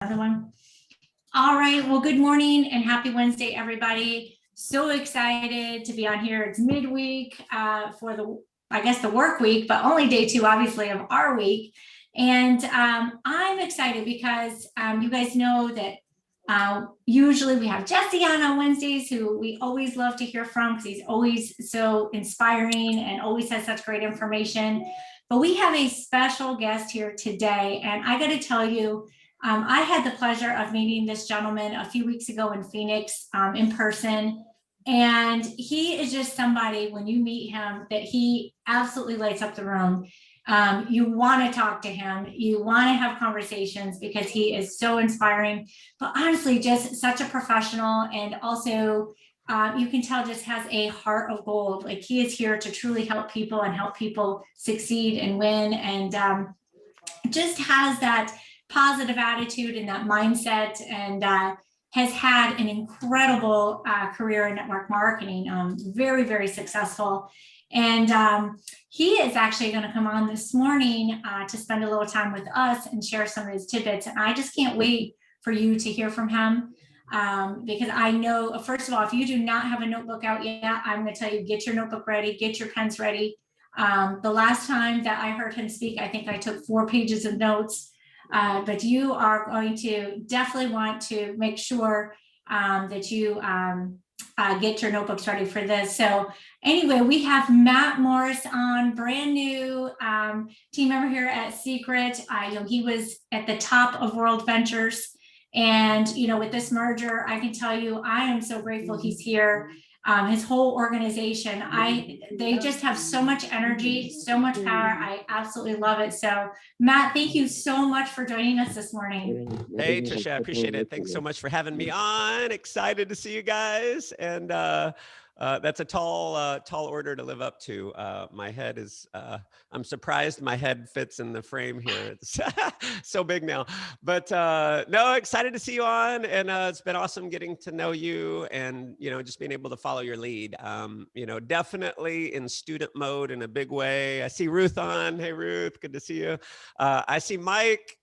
another one. All right, well, good morning and happy Wednesday, everybody. So excited to be on here. It's midweek for the work week, but only day 2, obviously, of our week. And I'm excited because you guys know that usually we have Jesse on Wednesdays, who we always love to hear from because he's always so inspiring and always has such great information. But we have a special guest here today, and I got to tell you, I had the pleasure of meeting this gentleman a few weeks ago in Phoenix in person. And he is just somebody, when you meet him, that he absolutely lights up the room. You want to talk to him. You want to have conversations because he is so inspiring, but honestly, just such a professional. And also, you can tell just has a heart of gold. Like, he is here to truly help people and help people succeed and win. And just has that positive attitude and that mindset, and has had an incredible career in network marketing, very, very successful. And he is actually going to come on this morning to spend a little time with us and share some of his tidbits. And I just can't wait for you to hear from him, because I know, first of all, if you do not have a notebook out yet, I'm going to tell you, get your notebook ready, get your pens ready. The last time that I heard him speak, I think I took 4 pages of notes. But you are going to definitely want to make sure that you get your notebooks ready for this. So anyway, we have Matt Morris on, brand new team member here at Seacret. He was at the top of World Ventures. And, with this merger, I can tell you, I am so grateful he's here. His whole organization, they just have so much energy, so much power. I absolutely love it. So Matt, thank you so much for joining us this morning. Hey, Trisha, I appreciate it. Thanks so much for having me on. Excited to see you guys. And that's a tall order to live up to. My head is, I'm surprised my head fits in the frame here. It's so big now, but no, excited to see you on. And it's been awesome getting to know you and, just being able to follow your lead. Definitely in student mode in a big way. I see Ruth on. Hey, Ruth, good to see you. I see Mike.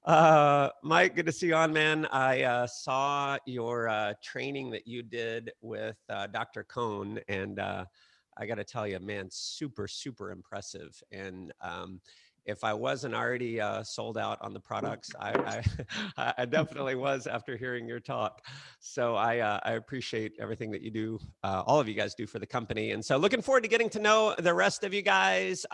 Mike, good to see you on, man. I saw your training that you did with Dr. Cohn, and I got to tell you, man, super, super impressive. And if I wasn't already sold out on the products, I definitely was after hearing your talk. So I appreciate everything that you do, all of you guys do for the company. And so looking forward to getting to know the rest of you guys.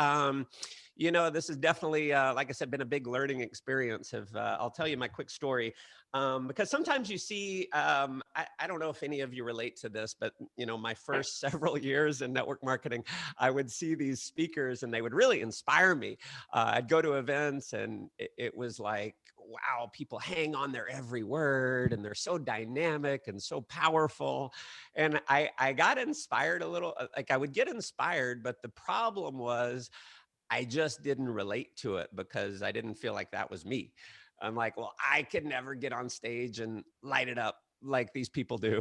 This has definitely, like I said, been a big learning experience. I'll tell you my quick story, because sometimes you see, I don't know if any of you relate to this, but my first several years in network marketing, I would see these speakers and they would really inspire me. I'd go to events and it was like, wow, people hang on their every word and they're so dynamic and so powerful. And I got inspired a little, like I would get inspired, but the problem was, I just didn't relate to it because I didn't feel like that was me. I'm like, well, I could never get on stage and light it up like these people do.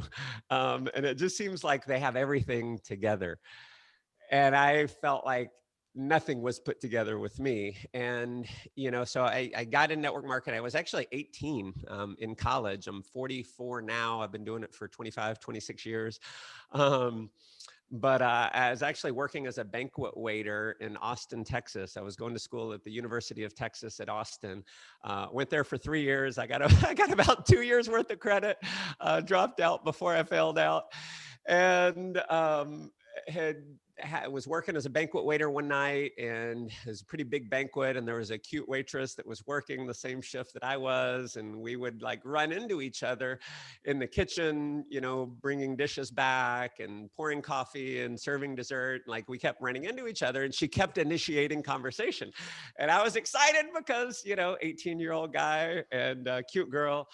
And it just seems like they have everything together. And I felt like nothing was put together with me. And, so I got in network marketing. I was actually 18 in college. I'm 44 now. I've been doing it for 25, 26 years. But I was actually working as a banquet waiter in Austin, Texas. I was going to school at the University of Texas at Austin. Went there for 3 years. I got about 2 years worth of credit. Dropped out before I failed out, and was working as a banquet waiter one night, and it was a pretty big banquet, and there was a cute waitress that was working the same shift that I was, and we would like run into each other in the kitchen, bringing dishes back and pouring coffee and serving dessert. Like, we kept running into each other, and she kept initiating conversation, and I was excited because 18-year-old guy and cute girl.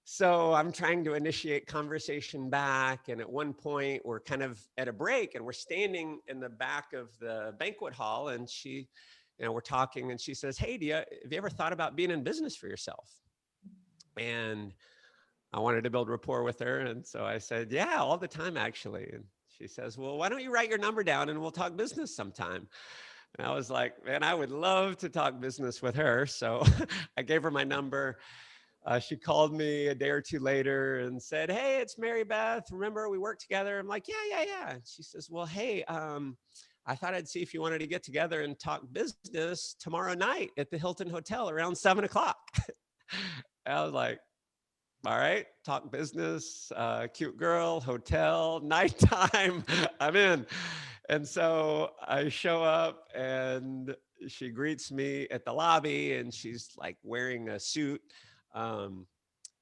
So I'm trying to initiate conversation back. And at one point we're kind of at a break and we're standing in the back of the banquet hall, and she, we're talking, and she says, hey, have you ever thought about being in business for yourself? And I wanted to build rapport with her. And so I said, yeah, all the time, actually. And she says, well, why don't you write your number down and we'll talk business sometime? And I was like, man, I would love to talk business with her. So I gave her my number. she called me a day or two later and said, "Hey, it's Mary Beth. Remember we worked together?" I'm like, yeah. And she says, "Well, hey, I thought I'd see if you wanted to get together and talk business tomorrow night at the Hilton Hotel around 7 o'clock." I was like, all right, talk business, cute girl, hotel, nighttime, I'm in. And so I show up and she greets me at the lobby and she's like wearing a suit. Um,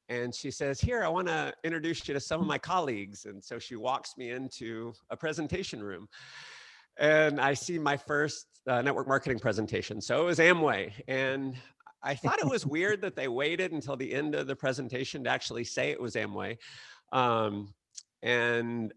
and she says, "Here, I want to introduce you to some of my colleagues." And so she walks me into a presentation room and I see my first network marketing presentation. So it was Amway. And I thought it was weird that they waited until the end of the presentation to actually say it was Amway. Um, and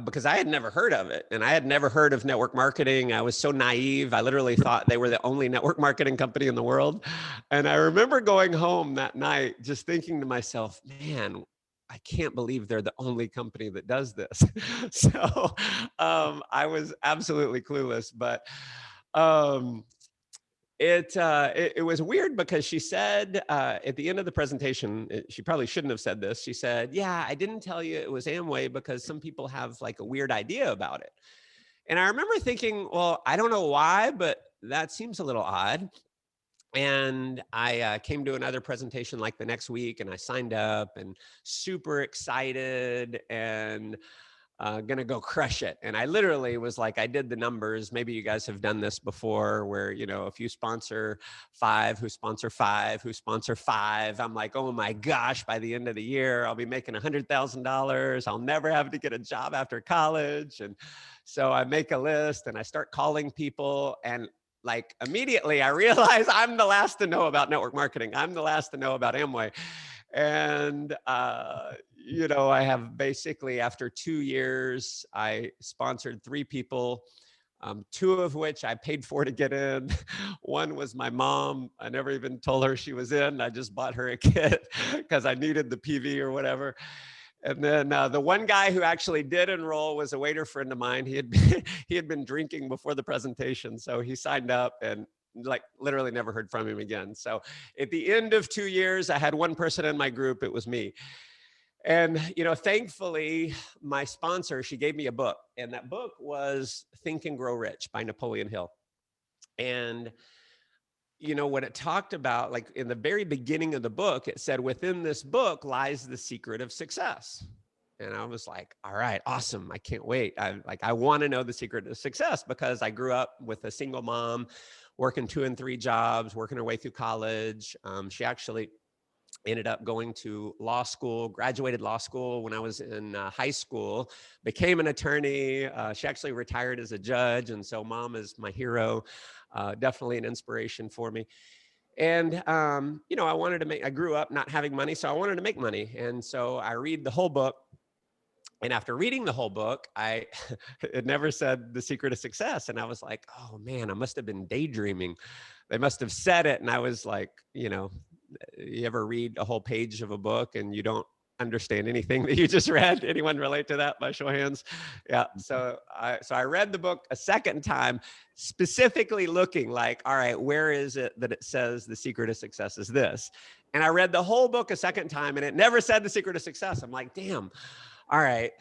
because I had never heard of it and I had never heard of network marketing. I was so naive. I literally thought they were the only network marketing company in the world. And I remember going home that night just thinking to myself, man, I can't believe they're the only company that does this. So I was absolutely clueless, but um, it was weird because she said at the end of the presentation, she probably shouldn't have said this. She said, "Yeah, I didn't tell you it was Amway because some people have like a weird idea about it." And I remember thinking, well, I don't know why, but that seems a little odd. And I came to another presentation like the next week and I signed up and super excited and gonna go crush it. And I literally was like, I did the numbers. Maybe you guys have done this before where, you know, if you sponsor 5, who sponsor 5, who sponsor 5, I'm like, oh my gosh, by the end of the year, I'll be making $100,000. I'll never have to get a job after college. And so I make a list and I start calling people and like immediately I realize I'm the last to know about network marketing. I'm the last to know about Amway. And, you know, I have basically after 2 years, I sponsored 3 people, 2 of which I paid for to get in. One was my mom. I never even told her she was in. I just bought her a kit because I needed the PV or whatever. And then the one guy who actually did enroll was a waiter friend of mine. He had been drinking before the presentation, so he signed up and like literally never heard from him again. So at the end of 2 years, I had one person in my group. It was me. And, you know, thankfully, my sponsor, she gave me a book, and that book was Think and Grow Rich by Napoleon Hill. And you know, what it talked about, like in the very beginning of the book, it said, within this book lies the secret of success. And I was like, all right, awesome. I can't wait. I want to know the secret of success because I grew up with a single mom working 2 and 3 jobs, working her way through college. She actually ended up going to law school, graduated law school when I was in high school, became an attorney. She actually retired as a judge. And so mom is my hero, definitely an inspiration for me. And, you know, I grew up not having money, so I wanted to make money. And so I read the whole book. And after reading the whole book, it never said the secret of success. And I was like, oh man, I must have been daydreaming. They must have said it. And I was like, you know, you ever read a whole page of a book and you don't understand anything that you just read? Anyone relate to that by show of hands? Yeah. So I read the book a second time, specifically looking like, all right, where is it that it says the secret of success is this? And I read the whole book a second time and it never said the secret of success. I'm like, damn, all right,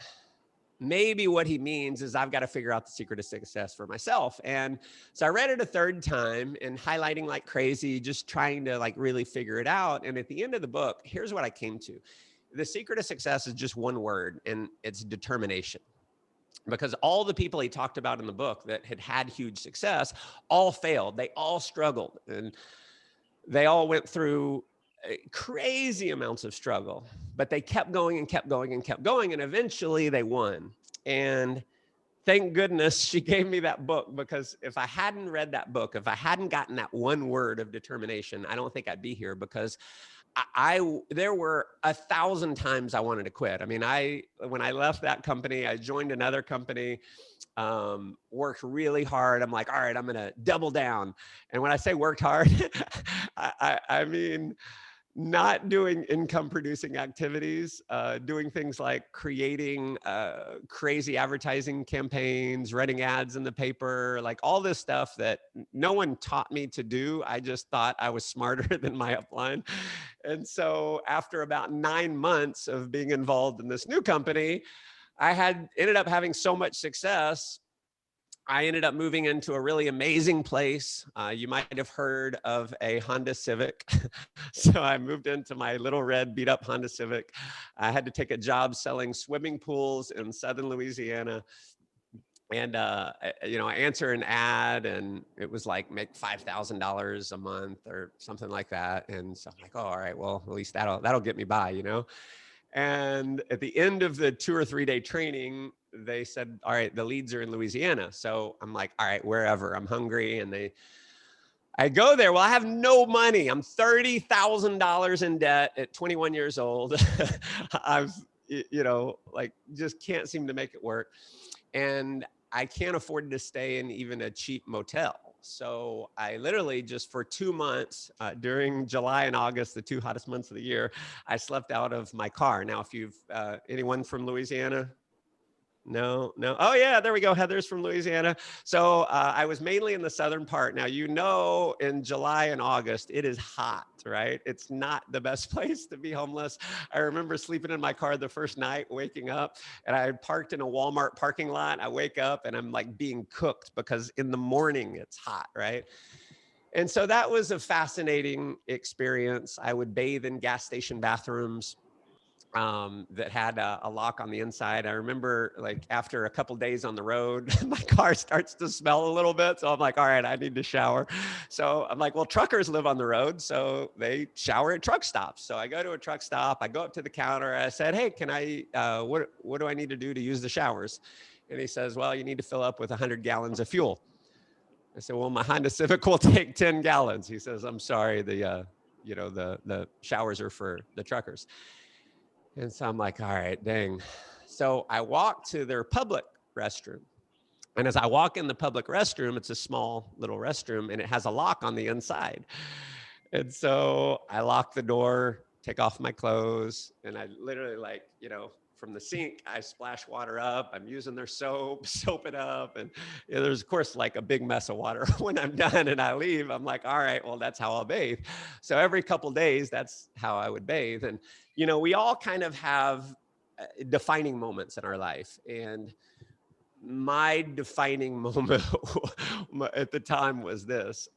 maybe what he means is I've got to figure out the secret of success for myself. And so I read it a third time and highlighting like crazy, just trying to like really figure it out. And at the end of the book, here's what I came to. The secret of success is just one word, and it's determination. Because all the people he talked about in the book that had huge success all failed. They all struggled and they all went through crazy amounts of struggle, but they kept going and kept going and kept going. And eventually they won. And thank goodness she gave me that book, because if I hadn't read that book, if I hadn't gotten that one word of determination, I don't think I'd be here, because there were 1,000 times I wanted to quit. I mean, when I left that company, I joined another company, worked really hard. I'm like, all right, I'm going to double down. And when I say worked hard, I mean, not doing income producing activities, doing things like creating crazy advertising campaigns, running ads in the paper, like all this stuff that no one taught me to do. I just thought I was smarter than my upline. And so after about 9 months of being involved in this new company, I ended up having so much success. I ended up moving into a really amazing place. You might have heard of a Honda Civic. So I moved into my little red beat up Honda Civic. I had to take a job selling swimming pools in Southern Louisiana. And, I answer an ad and it was like make $5,000 a month or something like that. And so I'm like, oh, all right, well, at least that'll get me by, you know? And at the end of the 2 or 3 day training, they said, all right, the leads are in Louisiana. So I'm like, all right, wherever. I'm hungry. And I go there. Well, I have no money. I'm $30,000 in debt at 21 years old. I've, like just can't seem to make it work. And I can't afford to stay in even a cheap motel. So I literally just for 2 months during July and August, the 2 hottest months of the year, I slept out of my car. Now, if you've anyone from Louisiana? No. Oh yeah, there we go. Heather's from Louisiana. So I was mainly in the southern part. Now, in July and August, it is hot, right? It's not the best place to be homeless. I remember sleeping in my car the first night, waking up, and I parked in a Walmart parking lot. I wake up and I'm like being cooked because in the morning it's hot, right? And so that was a fascinating experience. I would bathe in gas station bathrooms that had a lock on the inside. I remember like after a couple days on the road, my car starts to smell a little bit. So I'm like, all right, I need to shower. So I'm like, well, truckers live on the road, so they shower at truck stops. So I go to a truck stop, I go up to the counter, I said, hey, can I, what do I need to do to use the showers? And he says, well, you need to fill up with 100 gallons of fuel. I said, well, my Honda Civic will take 10 gallons. He says, I'm sorry, the showers are for the truckers. And so I'm like, all right, dang. So I walk to their public restroom. And as I walk in the public restroom, it's a small little restroom and it has a lock on the inside. And so I lock the door, take off my clothes, and I literally from the sink, I splash water up. I'm using their soap it up. And there's, of course, like a big mess of water when I'm done and I leave. I'm like, all right, well, that's how I'll bathe. So every couple days, that's how I would bathe. And, we all kind of have defining moments in our life. And my defining moment at the time was this.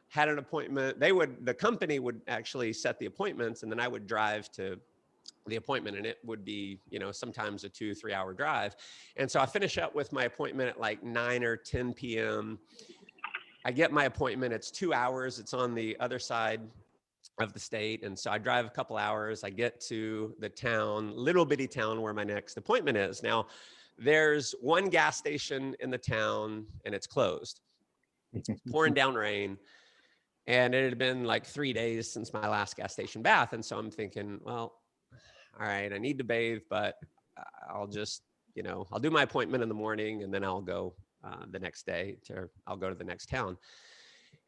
Had an appointment. The company would actually set the appointments, and then I would drive to the appointment, and it would be, sometimes a 2-3 hour drive. And so I finish up with my appointment at like 9 or 10 p.m. I get my appointment. It's 2 hours. It's on the other side of the state. And so I drive a couple hours. I get to the little bitty town where my next appointment is. Now, there's one gas station in the town and it's closed. It's pouring down rain. And it had been like 3 days since my last gas station bath. And so I'm thinking, well, all right, I need to bathe, but I'll just, I'll do my appointment in the morning and then I'll go the next day I'll go to the next town.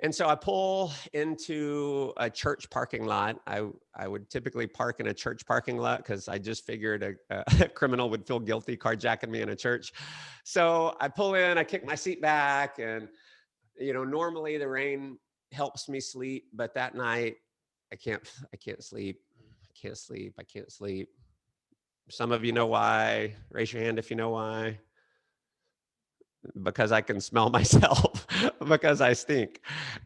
And so I pull into a church parking lot. I would typically park in a church parking lot because I just figured a criminal would feel guilty carjacking me in a church. So I pull in, I kick my seat back, and, normally the rain helps me sleep, but that night I can't sleep. I can't sleep. Some of you know why. Raise your hand if you know why. Because I can smell myself, because I stink.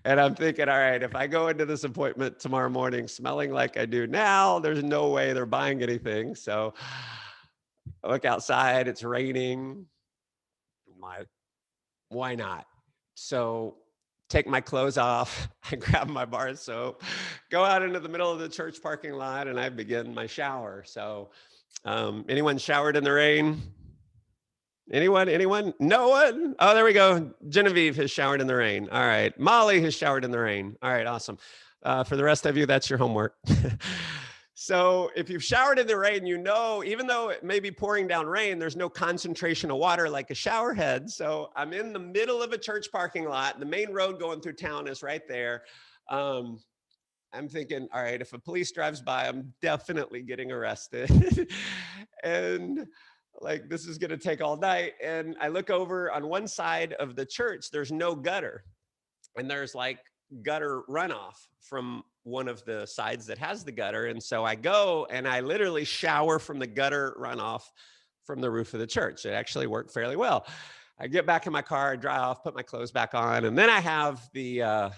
And I'm thinking, all right, if I go into this appointment tomorrow morning smelling like I do now, there's no way they're buying anything. So I look outside, it's raining. Why not? So take my clothes off, I grab my bar of soap, go out into the middle of the church parking lot, and I begin my shower. So anyone showered in the rain? Anyone? No one? Oh, there we go. Genevieve has showered in the rain. All right. Molly has showered in the rain. All right, awesome. For the rest of you, that's your homework. So if you've showered in the rain, even though it may be pouring down rain, there's no concentration of water like a shower head. So I'm in the middle of a church parking lot. The main road going through town is right there. I'm thinking, all right, if a police drives by, I'm definitely getting arrested. And like, this is going to take all night. And I look over on one side of the church, there's no gutter. And there's like gutter runoff from one of the sides that has the gutter. And so I go and I literally shower from the gutter runoff from the roof of the church. It actually worked fairly well. I get back in my car, dry off, put my clothes back on, and then I have the,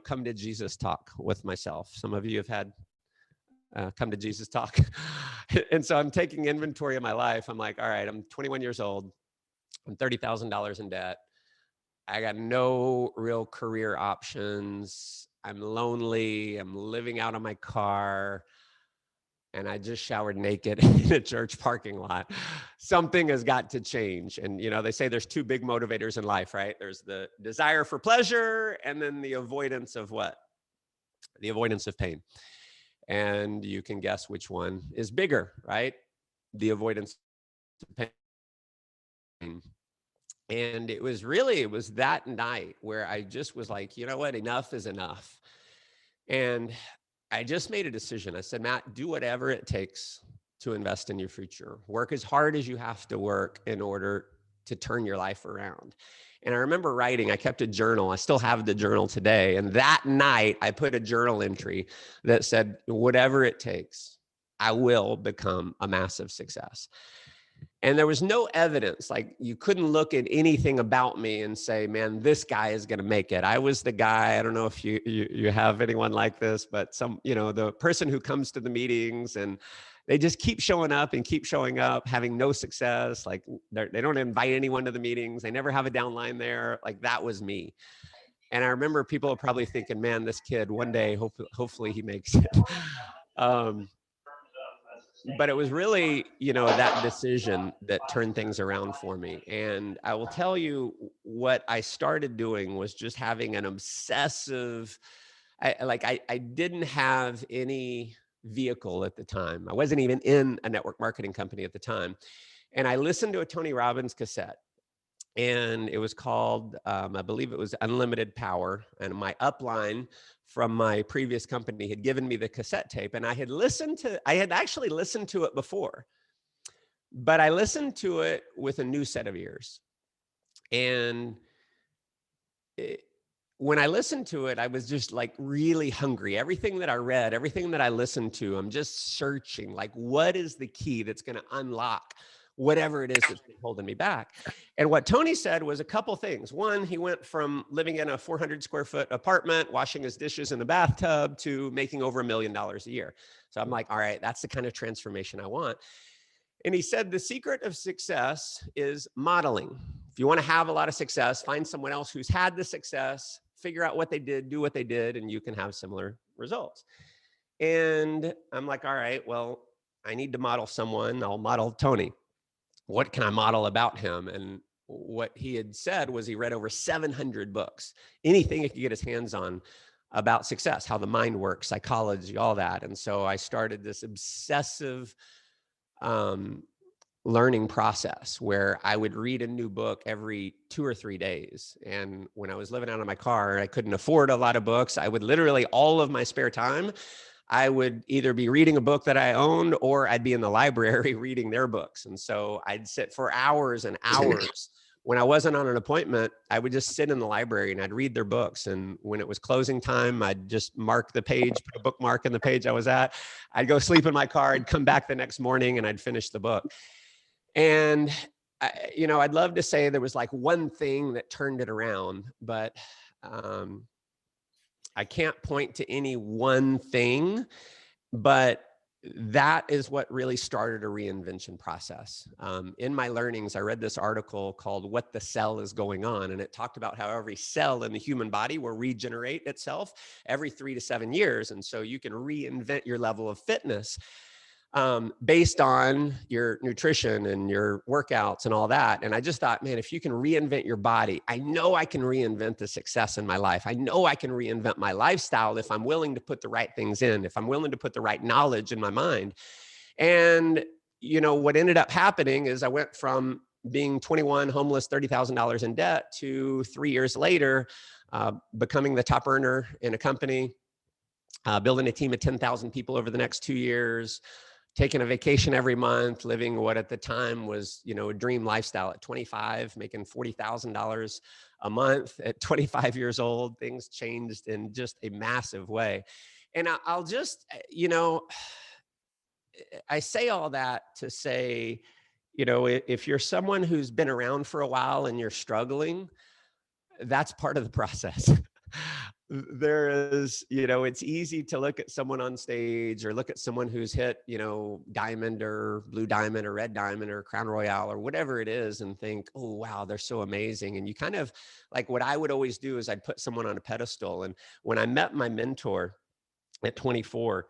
come to Jesus talk with myself. Some of you have had come to Jesus talk. And so I'm taking inventory of my life. I'm like, all right, I'm 21 years old. I'm $30,000 in debt. I got no real career options. I'm lonely. I'm living out of my car. And I just showered naked in a church parking lot. Something has got to change. And, they say there's two big motivators in life, right? There's the desire for pleasure and then the avoidance of what? The avoidance of pain. And you can guess which one is bigger, right? The avoidance of pain. And it was that night where I just was like, you know what? Enough is enough. And I just made a decision. I said, Matt, do whatever it takes to invest in your future. Work as hard as you have to work in order to turn your life around. And I remember writing, I kept a journal. I still have the journal today. And that night I put a journal entry that said, whatever it takes, I will become a massive success. And there was no evidence, like you couldn't look at anything about me and say, man, this guy is going to make it. I was the guy. I don't know if you have anyone like this, but the person who comes to the meetings and they just keep showing up and keep showing up, having no success. Like they don't invite anyone to the meetings. They never have a downline there. Like that was me. And I remember people are probably thinking, man, this kid one day, hopefully he makes it. But it was really, that decision that turned things around for me. And I will tell you what I started doing was just having an obsessive, I didn't have any vehicle at the time. I wasn't even in a network marketing company at the time. And I listened to a Tony Robbins cassette. And it was called, I believe it was Unlimited Power. And my upline from my previous company had given me the cassette tape. And I had actually listened to it before, but I listened to it with a new set of ears. And when I listened to it, I was just like really hungry. Everything that I read, everything that I listened to, I'm just searching, like, what is the key that's going to unlock whatever it is that's been holding me back? And what Tony said was a couple things. One, he went from living in a 400 square foot apartment, washing his dishes in the bathtub, to making over $1 million a year. So I'm like, all right, that's the kind of transformation I want. And he said, the secret of success is modeling. If you want to have a lot of success, find someone else who's had the success, figure out what they did, do what they did, and you can have similar results. And I'm like, all right, well, I need to model someone. I'll model Tony. What can I model about him? And what he had said was he read over 700 books, anything he could get his hands on about success, how the mind works, psychology, all that. And so I started this obsessive learning process where I would read a new book every 2 or 3 days. And when I was living out of my car, I couldn't afford a lot of books. I would literally, all of my spare time, I would either be reading a book that I owned or I'd be in the library reading their books. And so I'd sit for hours and hours. When I wasn't on an appointment, I would just sit in the library and I'd read their books. And when it was closing time, I'd just mark the page, put a bookmark in the page I was at. I'd go sleep in my car. I'd come back the next morning and I'd finish the book. And, I'd love to say there was like one thing that turned it around, but I can't point to any one thing, but that is what really started a reinvention process. In my learnings, I read this article called What the Cell is Going On. And it talked about how every cell in the human body will regenerate itself every 3 to 7 years. And so you can reinvent your level of fitness based on your nutrition and your workouts and all that. And I just thought, man, if you can reinvent your body, I know I can reinvent the success in my life. I know I can reinvent my lifestyle if I'm willing to put the right things in, if I'm willing to put the right knowledge in my mind. And, what ended up happening is I went from being 21, homeless, $30,000 in debt to 3 years later, becoming the top earner in a company, building a team of 10,000 people over the next 2 years, taking a vacation every month, living what at the time was, a dream lifestyle. At 25, making $40,000 a month. At 25 years old, things changed in just a massive way. And I'll just, I say all that to say, if you're someone who's been around for a while and you're struggling, that's part of the process. There is, it's easy to look at someone on stage or look at someone who's hit, diamond or blue diamond or red diamond or crown royale or whatever it is and think, oh, wow, they're so amazing. And you kind of like what I would always do is I'd put someone on a pedestal. And when I met my mentor at 24,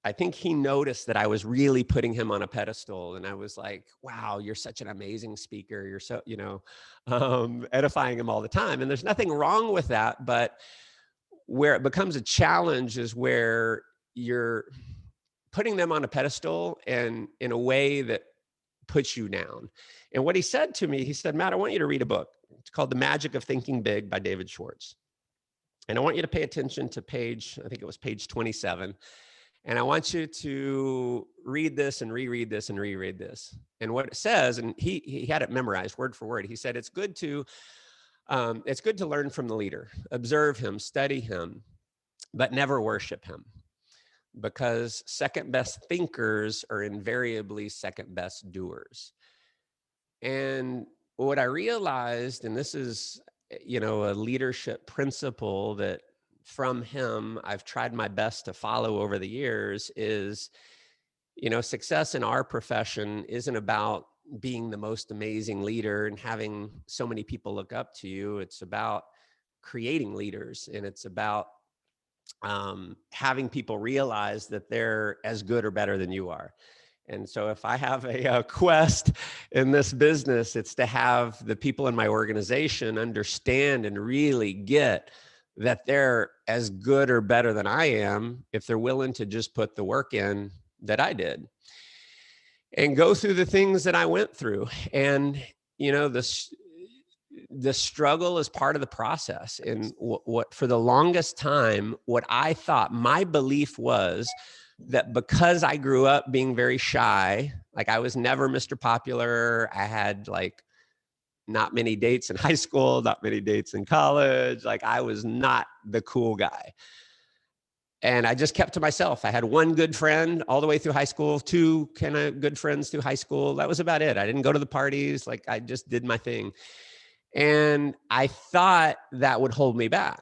I think he noticed that I was really putting him on a pedestal. And I was like, wow, you're such an amazing speaker. You're so, edifying him all the time. And there's nothing wrong with that. But where it becomes a challenge is where you're putting them on a pedestal and in a way that puts you down. And what he said to me, he said, Matt, I want you to read a book. It's called The Magic of Thinking Big by David Schwartz. And I want you to pay attention to page 27. And I want you to read this and reread this and reread this. And what it says, and he had it memorized word for word. He said, it's good to learn from the leader, observe him, study him, but never worship him, because second best thinkers are invariably second best doers. And what I realized, and this is, a leadership principle that from him I've tried my best to follow over the years is, success in our profession isn't about being the most amazing leader and having so many people look up to you. It's about creating leaders, and it's about having people realize that they're as good or better than you are. And so if I have a quest in this business, it's to have the people in my organization understand and really get that they're as good or better than I am if they're willing to just put the work in that I did and go through the things that I went through. And, the struggle is part of the process. And what for the longest time, what I thought, my belief was that because I grew up being very shy, like I was never Mr. Popular. I had like not many dates in high school, not many dates in college. Like I was not the cool guy. And I just kept to myself. I had one good friend all the way through high school, two kind of good friends through high school. That was about it. I didn't go to the parties. Like I just did my thing. And I thought that would hold me back.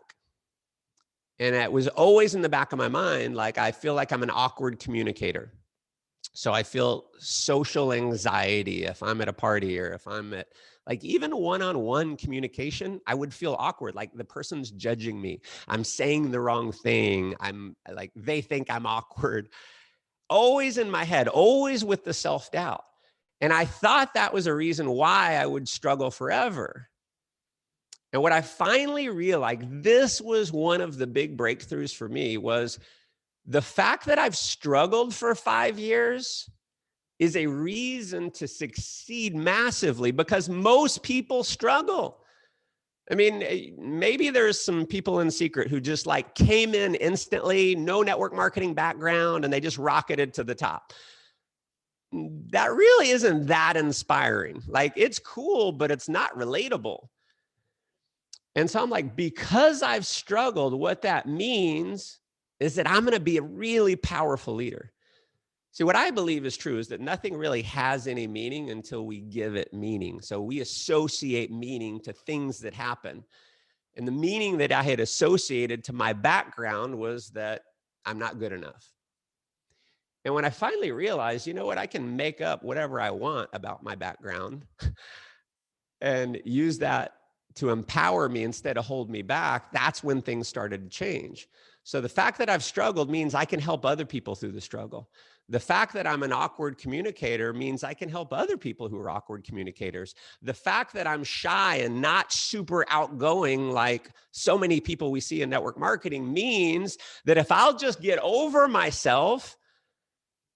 And it was always in the back of my mind, like, I feel like I'm an awkward communicator. So I feel social anxiety if I'm at a party or if I'm at like even one-on-one communication, I would feel awkward. Like the person's judging me. I'm saying the wrong thing. I'm like, they think I'm awkward. Always in my head, always with the self-doubt. And I thought that was a reason why I would struggle forever. And what I finally realized, this was one of the big breakthroughs for me, was the fact that I've struggled for 5 years is a reason to succeed massively, because most people struggle. I mean, maybe there's some people in Seacret who just like came in instantly, no network marketing background, and they just rocketed to the top. That really isn't that inspiring. Like it's cool, but it's not relatable. And so I'm like, because I've struggled, what that means is that I'm going to be a really powerful leader. See, what I believe is true is that nothing really has any meaning until we give it meaning. So we associate meaning to things that happen. And the meaning that I had associated to my background was that I'm not good enough. And when I finally realized, you know what, I can make up whatever I want about my background and use that to empower me instead of hold me back, that's when things started to change. So the fact that I've struggled means I can help other people through the struggle. The fact that I'm an awkward communicator means I can help other people who are awkward communicators. The fact that I'm shy and not super outgoing like so many people we see in network marketing means that if I'll just get over myself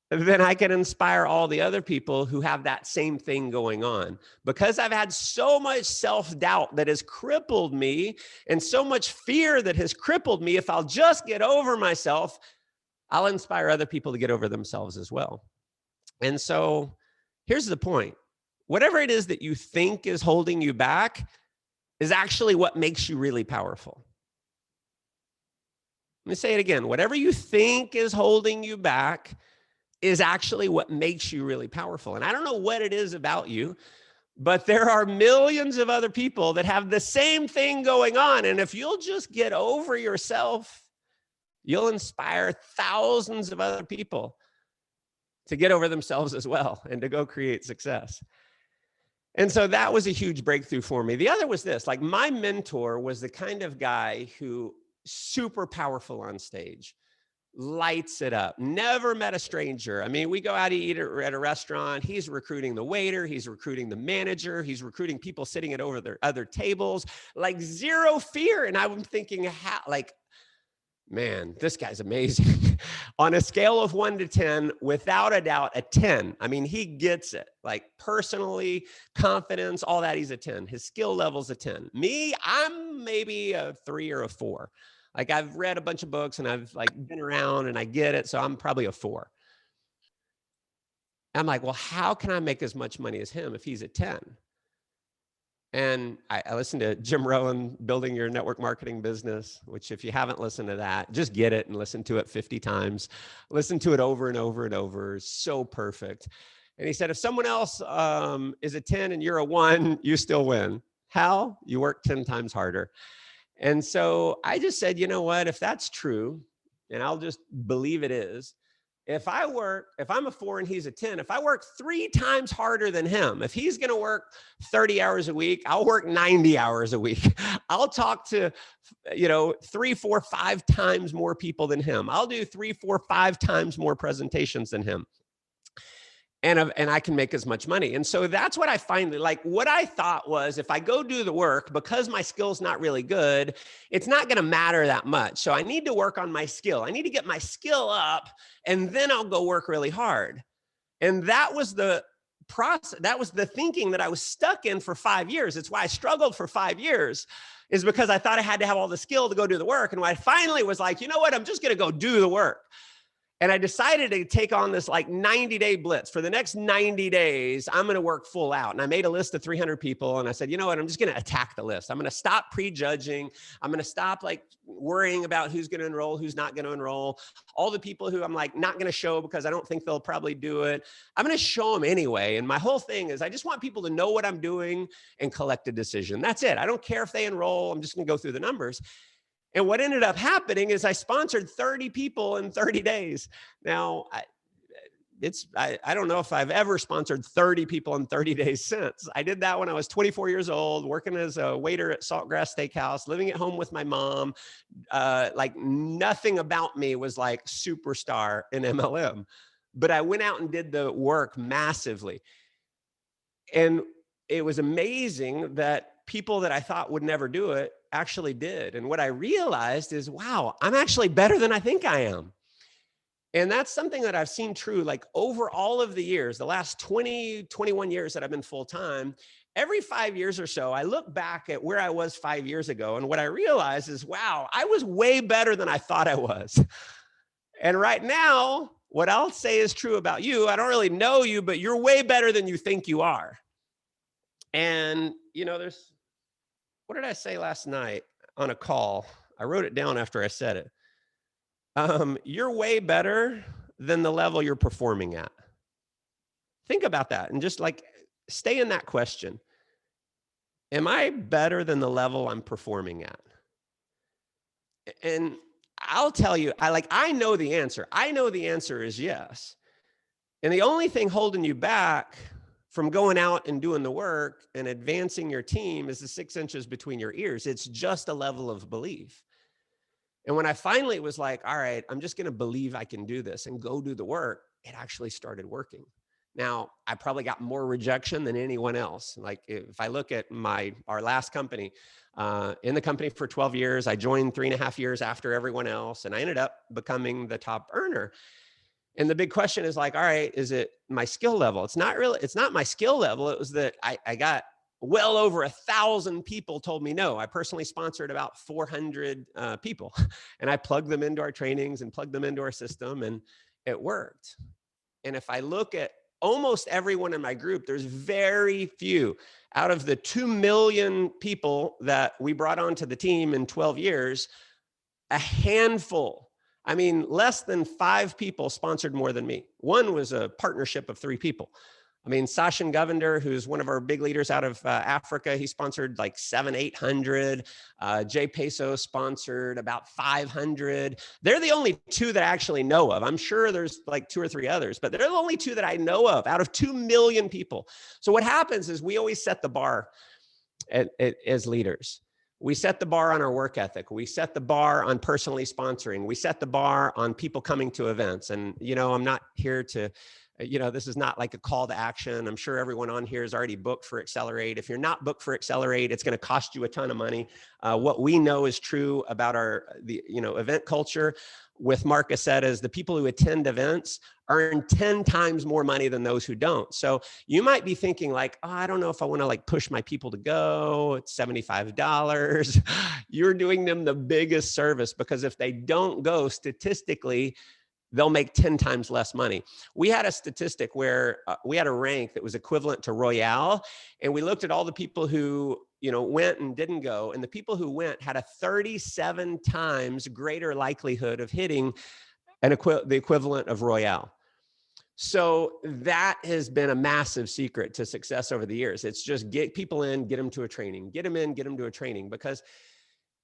then I can inspire all the other people who have that same thing going on. Because I've had so much self-doubt that has crippled me and so much fear that has crippled me, if I'll just get over myself, I'll inspire other people to get over themselves as well. And so here's the point. Whatever it is that you think is holding you back is actually what makes you really powerful. Let me say it again. Whatever you think is holding you back is actually what makes you really powerful. And I don't know what it is about you, but there are millions of other people that have the same thing going on. And if you'll just get over yourself, you'll inspire thousands of other people to get over themselves as well and to go create success. And so that was a huge breakthrough for me. The other was this, like my mentor was the kind of guy who super powerful on stage, lights it up, never met a stranger. I mean, we go out to eat at a restaurant. He's recruiting the waiter. He's recruiting the manager. He's recruiting people sitting at over their other tables, like zero fear. And I'm thinking, how, like, man, this guy's amazing. On a scale of 1 to 10, without a doubt, a 10. I mean, he gets it. Like personally, confidence, all that, he's a 10. His skill level's a 10. Me, I'm maybe a 3 or a 4. Like I've read a bunch of books and I've like been around and I get it. So I'm probably a 4. I'm like, well, how can I make as much money as him if he's a 10? And I listened to Jim Rohn, Building Your Network Marketing Business, which if you haven't listened to that, just get it and listen to it 50 times. Listen to it over and over and over. It's so perfect. And he said, if someone else is a 10 and you're a 1, you still win. How? You work 10 times harder. And so I just said, you know what, if that's true, and I'll just believe it is, if I'm a 4 and he's a 10, if I work 3 times harder than him, if he's going to work 30 hours a week, I'll work 90 hours a week. I'll talk to, 3, 4, 5 times more people than him. I'll do 3, 4, 5 times more presentations than him. And I can make as much money. And so that's what I finally, like what I thought was, if I go do the work, because my skill's not really good, it's not going to matter that much. So I need to work on my skill. I need to get my skill up and then I'll go work really hard. And that was the process. That was the thinking that I was stuck in for 5 years. It's why I struggled for 5 years, is because I thought I had to have all the skill to go do the work. And when I finally was like, you know what, I'm just going to go do the work. And I decided to take on this like 90-day blitz. For the next 90 days, I'm going to work full out. And I made a list of 300 people. And I said, you know what? I'm just going to attack the list. I'm going to stop prejudging. I'm going to stop like worrying about who's going to enroll, who's not going to enroll. All the people who I'm like not going to show because I don't think they'll probably do it, I'm going to show them anyway. And my whole thing is I just want people to know what I'm doing and collect a decision. That's it. I don't care if they enroll. I'm just going to go through the numbers. And what ended up happening is I sponsored 30 people in 30 days. Now, I don't know if I've ever sponsored 30 people in 30 days since. I did that when I was 24 years old, working as a waiter at Saltgrass Steakhouse, living at home with my mom. Like nothing about me was like superstar in MLM, but I went out and did the work massively. And it was amazing that people that I thought would never do it actually did. And what I realized is, wow, I'm actually better than I think I am. And that's something that I've seen true, like over all of the years, the last 20, 21 years that I've been full-time, every 5 years or so, I look back at where I was 5 years ago. And what I realize is, wow, I was way better than I thought I was. And right now, what I'll say is true about you. I don't really know you, but you're way better than you think you are. And, what did I say last night on a call? I wrote it down after I said it. You're way better than the level you're performing at. Think about that and just like stay in that question. Am I better than the level I'm performing at? And I'll tell you, I know the answer. I know the answer is yes. And the only thing holding you back from going out and doing the work and advancing your team is the 6 inches between your ears. It's just a level of belief. And when I finally was like, all right, I'm just going to believe I can do this and go do the work, it actually started working. Now, I probably got more rejection than anyone else. Like if I look at our last company, in the company for 12 years, I joined 3.5 years after everyone else, and I ended up becoming the top earner. And the big question is like, all right, is it my skill level? It's not my skill level. It was that I got well over 1,000 people told me no. I personally sponsored about 400 people, and I plugged them into our trainings and plugged them into our system, and it worked. And if I look at almost everyone in my group, there's very few out of the 2 million people that we brought onto the team in 12 years, a handful, I mean, less than 5 people sponsored more than me. One was a partnership of 3 people. I mean, Sachin Govender, who's one of our big leaders out of Africa, he sponsored like 700-800. Jay Peso sponsored about 500. They're the only 2 that I actually know of. I'm sure there's like 2 or 3 others, but they're the only 2 that I know of out of 2 million people. So what happens is we always set the bar as leaders. We set the bar on our work ethic. We set the bar on personally sponsoring. We set the bar on people coming to events. And, I'm not here to, this is not like a call to action. I'm sure everyone on here is already booked for Accelerate. If you're not booked for Accelerate, it's going to cost you a ton of money. What we know is true about the event culture with Mark Assett is the people who attend events earn 10 times more money than those who don't. So you might be thinking like, oh, I don't know if I want to like push my people to go. It's $75. You're doing them the biggest service, because if they don't go, statistically, they'll make 10 times less money. We had a statistic where we had a rank that was equivalent to Royale. And we looked at all the people who, went and didn't go. And the people who went had a 37 times greater likelihood of hitting the equivalent of Royale. So that has been a massive secret to success over the years. It's just get people in, get them to a training, get them in, get them to a training, because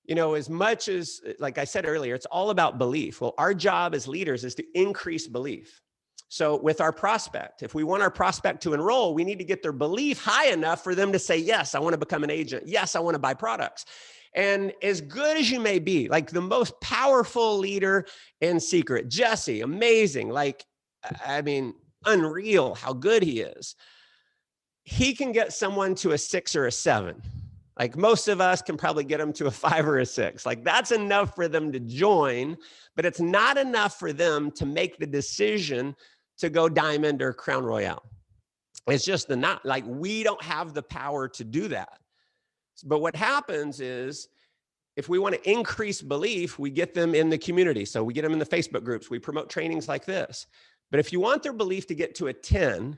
as much as, like I said earlier, it's all about belief. Well, our job as leaders is to increase belief. So with our prospect, if we want our prospect to enroll, we need to get their belief high enough for them to say, yes, I want to become an agent. Yes, I want to buy products. And as good as you may be, like the most powerful leader in Seacret, Jesse, amazing. Like, I mean, unreal how good he is. He can get someone to a 6 or a 7. Like most of us can probably get them to a 5 or a 6. Like that's enough for them to join, but it's not enough for them to make the decision to go Diamond or Crown Royale. It's just not, like, we don't have the power to do that. But what happens is, if we want to increase belief, we get them in the community. So we get them in the Facebook groups. We promote trainings like this. But if you want their belief to get to a 10,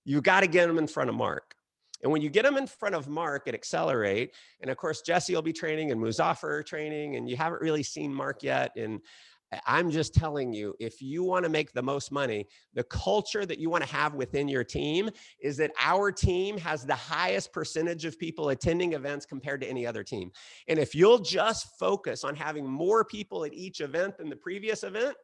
you got to get them in front of Mark. And when you get them in front of Mark at Accelerate, and of course, Jesse will be training and Muzaffar training, and you haven't really seen Mark yet. And I'm just telling you, if you want to make the most money, the culture that you want to have within your team is that our team has the highest percentage of people attending events compared to any other team. And if you'll just focus on having more people at each event than the previous event,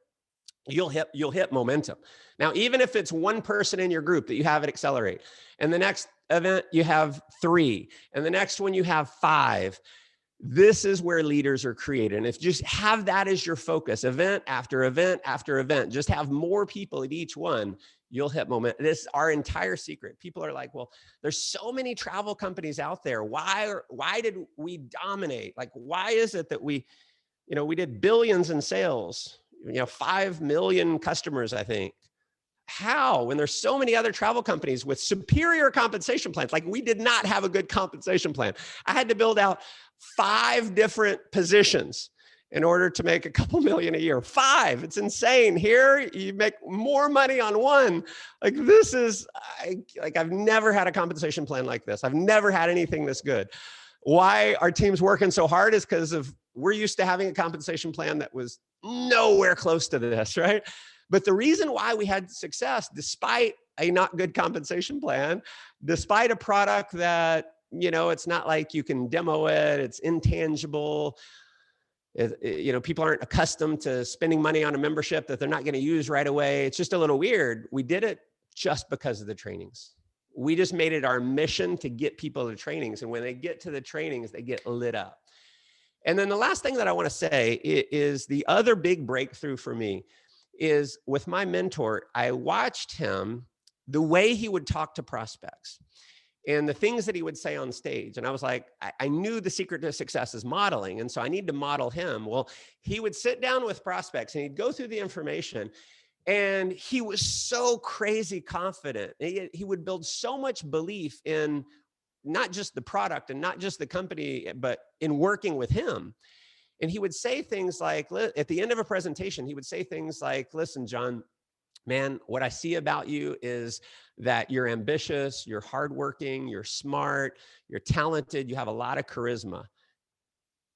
you'll hit momentum. Now, even if it's one person in your group that you have at Accelerate, and the next event you have 3, and the next one you have 5, this is where leaders are created. And if you just have that as your focus, event after event after event, just have more people at each one, you'll hit momentum. This is our entire secret. People are like, well, there's so many travel companies out there. Why did we dominate? Like, why is it that we did billions in sales, 5 million customers, I think. How, when there's so many other travel companies with superior compensation plans? Like, we did not have a good compensation plan. I had to build out 5 different positions in order to make a couple million a year. 5, it's insane. Here, you make more money on one. Like, this is, I've never had a compensation plan like this. I've never had anything this good. Why our team's working so hard is because we're used to having a compensation plan that was nowhere close to this, right? But the reason why we had success, despite a not good compensation plan, despite a product that, it's not like you can demo it, it's intangible. People aren't accustomed to spending money on a membership that they're not going to use right away. It's just a little weird. We did it just because of the trainings. We just made it our mission to get people to trainings. And when they get to the trainings, they get lit up. And then the last thing that I want to say is the other big breakthrough for me is with my mentor. I watched him, the way he would talk to prospects and the things that he would say on stage. And I was like, I knew the secret to success is modeling. And so I need to model him. Well, he would sit down with prospects and he'd go through the information. And he was so crazy confident. He would build so much belief in not just the product and not just the company, but in working with him. And he would say things like, at the end of a presentation, he would say things like, listen, John, man, what I see about you is that you're ambitious, you're hardworking, you're smart, you're talented, you have a lot of charisma.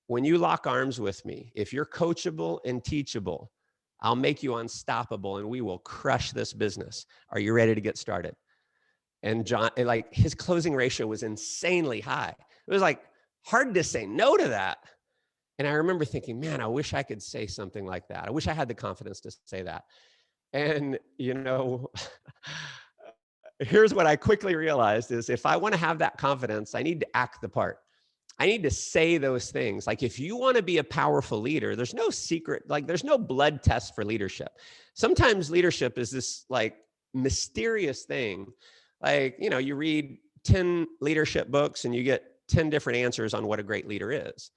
When you lock arms with me, if you're coachable and teachable, I'll make you unstoppable and we will crush this business. Are you ready to get started? And John, like his closing ratio was insanely high. It was like hard to say no to that. And I remember thinking, man, I wish I could say something like that. I wish I had the confidence to say that. And, here's what I quickly realized is if I want to have that confidence, I need to act the part. I need to say those things. Like if you want to be a powerful leader, there's no secret, like there's no blood test for leadership. Sometimes leadership is this like mysterious thing. Like, you read 10 leadership books and you get 10 different answers on what a great leader is.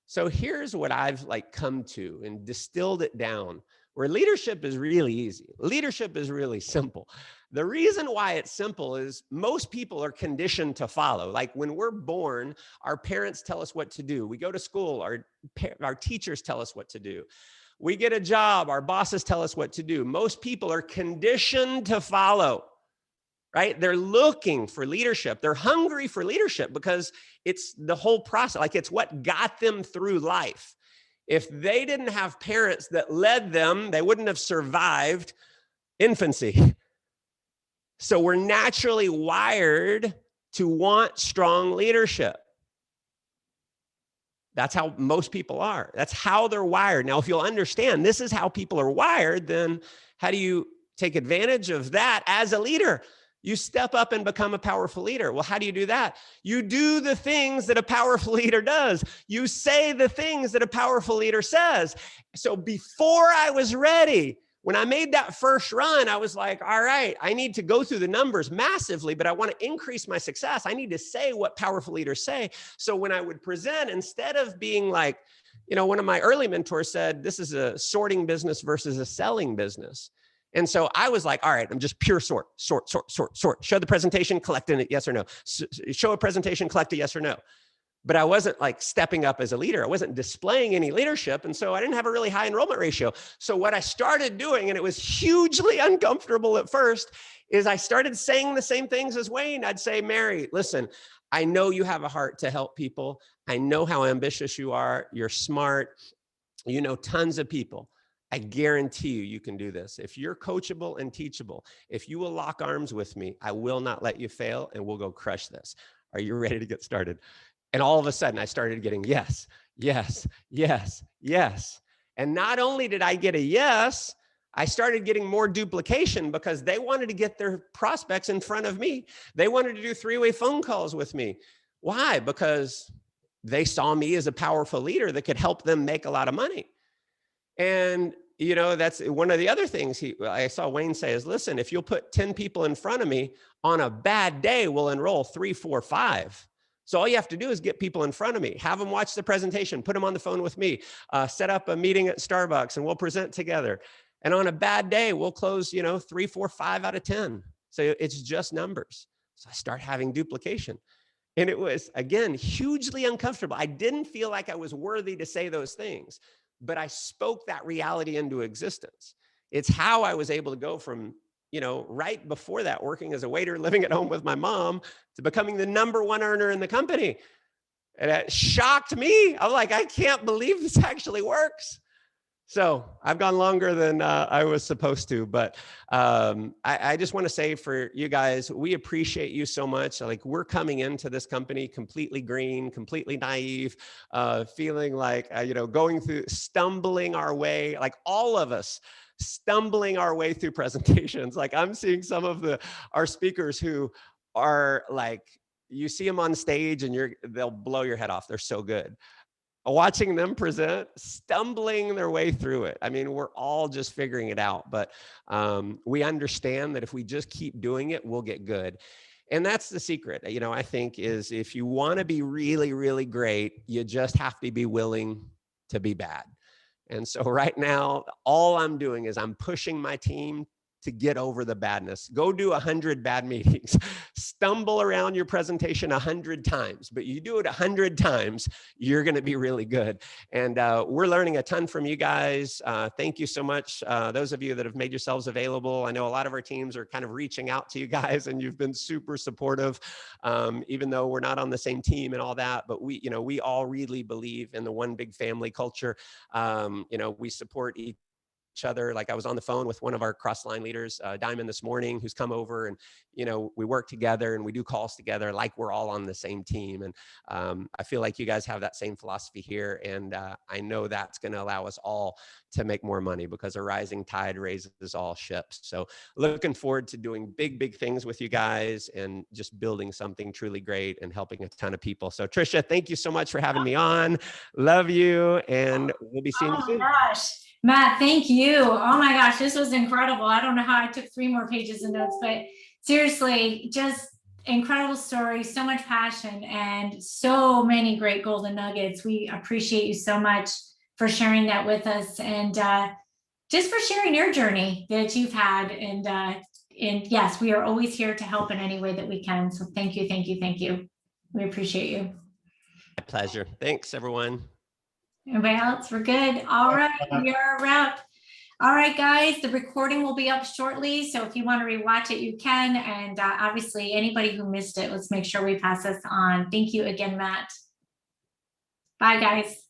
So here's what I've like come to and distilled it down, where leadership is really easy. Leadership is really simple. The reason why it's simple is most people are conditioned to follow. Like when we're born, our parents tell us what to do. We go to school, our teachers tell us what to do. We get a job, our bosses tell us what to do. Most people are conditioned to follow, right? They're looking for leadership. They're hungry for leadership because it's the whole process. Like it's what got them through life. If they didn't have parents that led them, they wouldn't have survived infancy. So we're naturally wired to want strong leadership. That's how most people are. That's how they're wired. Now, if you'll understand this is how people are wired, then how do you take advantage of that as a leader? You step up and become a powerful leader. Well, how do you do that? You do the things that a powerful leader does. You say the things that a powerful leader says. So before I was ready, when I made that first run, I was like, all right, I need to go through the numbers massively, but I want to increase my success. I need to say what powerful leaders say. So when I would present, instead of being like, one of my early mentors said, this is a sorting business versus a selling business. And so I was like, all right, I'm just pure sort. Show the presentation, collect it, yes or no. Show a presentation, collect it, yes or no. But I wasn't like stepping up as a leader. I wasn't displaying any leadership. And so I didn't have a really high enrollment ratio. So what I started doing, and it was hugely uncomfortable at first, is I started saying the same things as Wayne. I'd say, Mary, listen, I know you have a heart to help people. I know how ambitious you are. You're smart. You know tons of people. I guarantee you can do this. If you're coachable and teachable, if you will lock arms with me, I will not let you fail and we'll go crush this. Are you ready to get started? And all of a sudden I started getting yes, yes, yes, yes. And not only did I get a yes, I started getting more duplication because they wanted to get their prospects in front of me. They wanted to do three-way phone calls with me. Why? Because they saw me as a powerful leader that could help them make a lot of money. And, that's one of the other things I saw Wayne say is, listen, if you'll put 10 people in front of me on a bad day, we'll enroll 3, 4, 5. So all you have to do is get people in front of me, have them watch the presentation, put them on the phone with me, set up a meeting at Starbucks and we'll present together. And on a bad day, we'll close, 3, 4, 5 out of 10. So it's just numbers. So I start having duplication. And it was, again, hugely uncomfortable. I didn't feel like I was worthy to say those things, but I spoke that reality into existence. It's how I was able to go from, right before that, working as a waiter, living at home with my mom, to becoming the #1 earner in the company. And it shocked me. I'm like, I can't believe this actually works. So I've gone longer than I was supposed to, but I just want to say for you guys, we appreciate you so much. Like we're coming into this company completely green, completely naive, feeling like, going through, stumbling our way, like all of us stumbling our way through presentations. Like I'm seeing some of our speakers who are like, you see them on stage and they'll blow your head off. They're so good. Watching them present, stumbling their way through it. I mean, we're all just figuring it out, but we understand that if we just keep doing it, we'll get good. And that's the secret, I think, is if you want to be really, really great, you just have to be willing to be bad. And so right now, all I'm doing is I'm pushing my team to get over the badness. Go do 100 bad meetings, stumble around your presentation 100 times, but you do it 100 times, you're gonna be really good. And we're learning a ton from you guys. Thank you so much. Those of you that have made yourselves available. I know a lot of our teams are kind of reaching out to you guys and you've been super supportive, even though we're not on the same team and all that, but we all really believe in the one big family culture. We support each other. Like I was on the phone with one of our cross-line leaders, Diamond, this morning, who's come over, and we work together and we do calls together like we're all on the same team. And I feel like you guys have that same philosophy here, and I know that's going to allow us all to make more money, because a rising tide raises all ships. So looking forward to doing big things with you guys and just building something truly great and helping a ton of people. So Trisha, thank you so much for having me on. Love you, and we'll be seeing you soon. Oh my gosh, Matt, thank you. Oh my gosh, this was incredible. I don't know how I took 3 more pages of notes, but seriously, just incredible story, so much passion, and so many great golden nuggets. We appreciate you so much for sharing that with us, and just for sharing your journey that you've had. And yes, we are always here to help in any way that we can. So thank you, thank you, thank you. We appreciate you. My pleasure. Thanks, everyone. Anybody else? We're good. All right, we are a wrap. All right, guys, the recording will be up shortly. So if you want to rewatch it, you can. And obviously, anybody who missed it, let's make sure we pass this on. Thank you again, Matt. Bye, guys.